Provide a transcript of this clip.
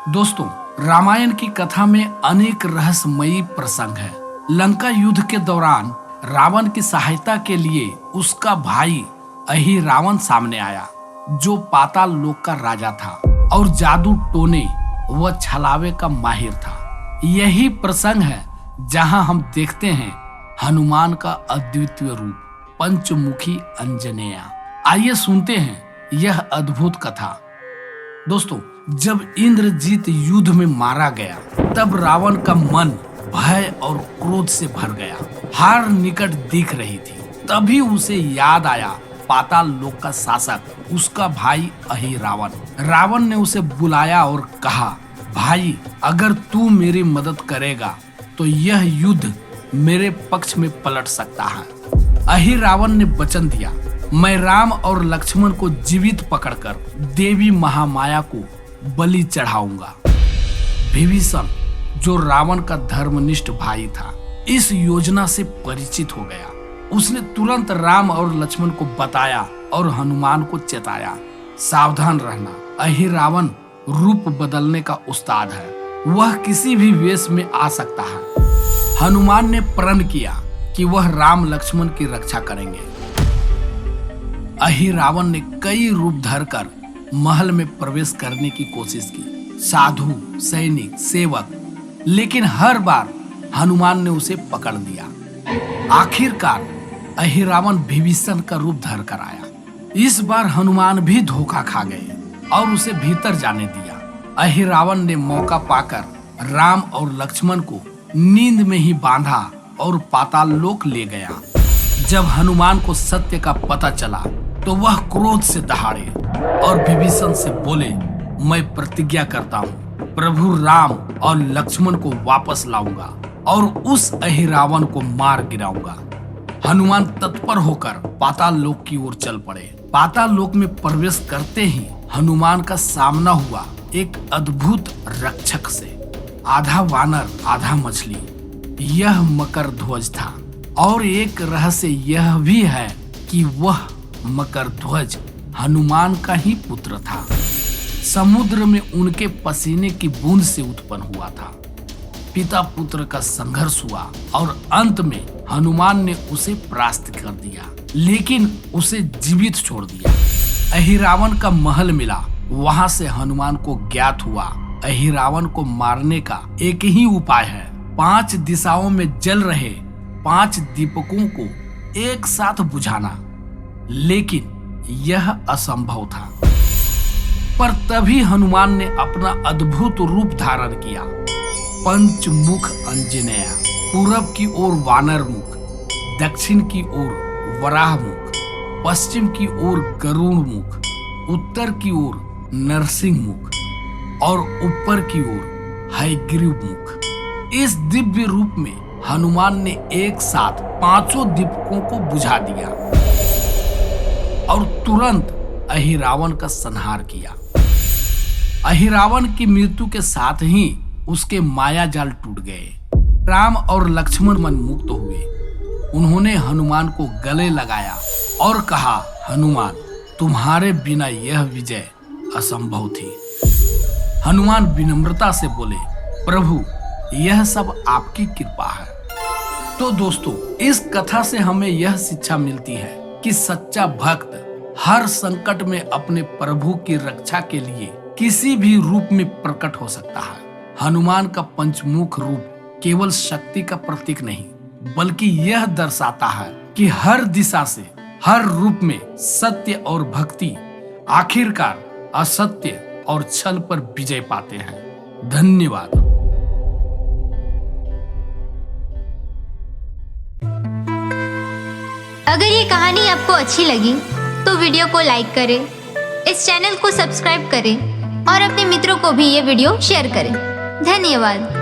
दोस्तों, रामायण की कथा में अनेक रहस्यमयी प्रसंग है। लंका युद्ध के दौरान रावण की सहायता के लिए उसका भाई अहिरावण सामने आया, जो पाताल लोक का राजा था और जादू टोने व छलावे का माहिर था। यही प्रसंग है जहां हम देखते हैं हनुमान का अद्वितीय रूप, पंचमुखी अंजनेय। आइए सुनते हैं यह अद्भुत कथा। दोस्तों, जब इंद्रजीत युद्ध में मारा गया, तब रावण का मन भय और क्रोध से भर गया। हार निकट दिख रही थी। तभी उसे याद आया पाताल लोक का शासक, उसका भाई अहिरावण। रावण ने उसे बुलाया और कहा, भाई, अगर तू मेरी मदद करेगा तो यह युद्ध मेरे पक्ष में पलट सकता है। अहिरावण ने वचन दिया, मैं राम और लक्ष्मण को जीवित पकड़कर देवी महामाया को बलि चढ़ाऊंगा। विभीषण, जो रावण का धर्मनिष्ठ भाई था, इस योजना से परिचित हो गया। उसने तुरंत राम और लक्ष्मण को बताया और हनुमान को चेताया, सावधान रहना, अहिरावण रूप बदलने का उस्ताद है। वह किसी भी वेश में आ सकता है। हनुमान ने प्रण किया कि वह राम लक्ष्मण की रक्षा करेंगे। अहिरावण ने कई रूप धरकर महल में प्रवेश करने की कोशिश की, साधु, सैनिक, सेवक, लेकिन हर बार हनुमान ने उसे पकड़ लिया। आखिरकार अहिरावण विभीषण का रूप धरकर आया। इस बार हनुमान भी धोखा खा गए और उसे भीतर जाने दिया। अहिरावण ने मौका पाकर राम और लक्ष्मण को नींद में ही बांधा और पाताल लोक ले गया। जब हनुमान को सत्य का पता चला तो वह क्रोध से दहाड़े और विभीषण से बोले, मैं प्रतिज्ञा करता हूँ, प्रभु राम और लक्ष्मण को वापस लाऊंगा और उस अहिरावण को मार गिराऊंगा। हनुमान तत्पर होकर पाताल लोक की ओर चल पड़े। पाताल लोक में प्रवेश करते ही हनुमान का सामना हुआ एक अद्भुत रक्षक से, आधा वानर आधा मछली। यह मकरध्वज था और एक रहस्य यह भी है कि वह मकरध्वज हनुमान का ही पुत्र था। समुद्र में उनके पसीने की बूंद से उत्पन्न हुआ था। पिता पुत्र का संघर्ष हुआ और अंत में हनुमान ने उसे परास्त कर दिया, लेकिन उसे जीवित छोड़ दिया। अहिरावण का महल मिला। वहां से हनुमान को ज्ञात हुआ अहिरावण को मारने का एक ही उपाय है, 5 दिशाओं में जल रहे 5 दीपकों को एक साथ बुझाना। लेकिन यह असंभव था। पर तभी हनुमान ने अपना अद्भुत रूप धारण किया, पंचमुख अंजनेय। पूरब की ओर वानर मुख, दक्षिण की ओर वराह मुख, पश्चिम की ओर गरुड़ मुख, उत्तर की ओर नरसिंह मुख और ऊपर की ओर हयग्रीव मुख। इस दिव्य रूप में हनुमान ने एक साथ 5 दीपकों को बुझा दिया और तुरंत अहिरावण का संहार किया। अहिरावण की मृत्यु के साथ ही उसके माया जाल टूट गए। राम और लक्ष्मण मन मुक्त हुए। उन्होंने हनुमान को गले लगाया और कहा, हनुमान, तुम्हारे बिना यह विजय असंभव थी। हनुमान विनम्रता से बोले, प्रभु, यह सब आपकी कृपा है। तो दोस्तों, इस कथा से हमें यह शिक्षा मिलती है कि सच्चा भक्त हर संकट में अपने प्रभु की रक्षा के लिए किसी भी रूप में प्रकट हो सकता है। हनुमान का पंचमुख रूप केवल शक्ति का प्रतीक नहीं, बल्कि यह दर्शाता है कि हर दिशा से, हर रूप में सत्य और भक्ति आखिरकार असत्य और छल पर विजय पाते हैं। धन्यवाद। अगर ये कहानी आपको अच्छी लगी तो वीडियो को लाइक करें, इस चैनल को सब्सक्राइब करें और अपने मित्रों को भी ये वीडियो शेयर करें। धन्यवाद।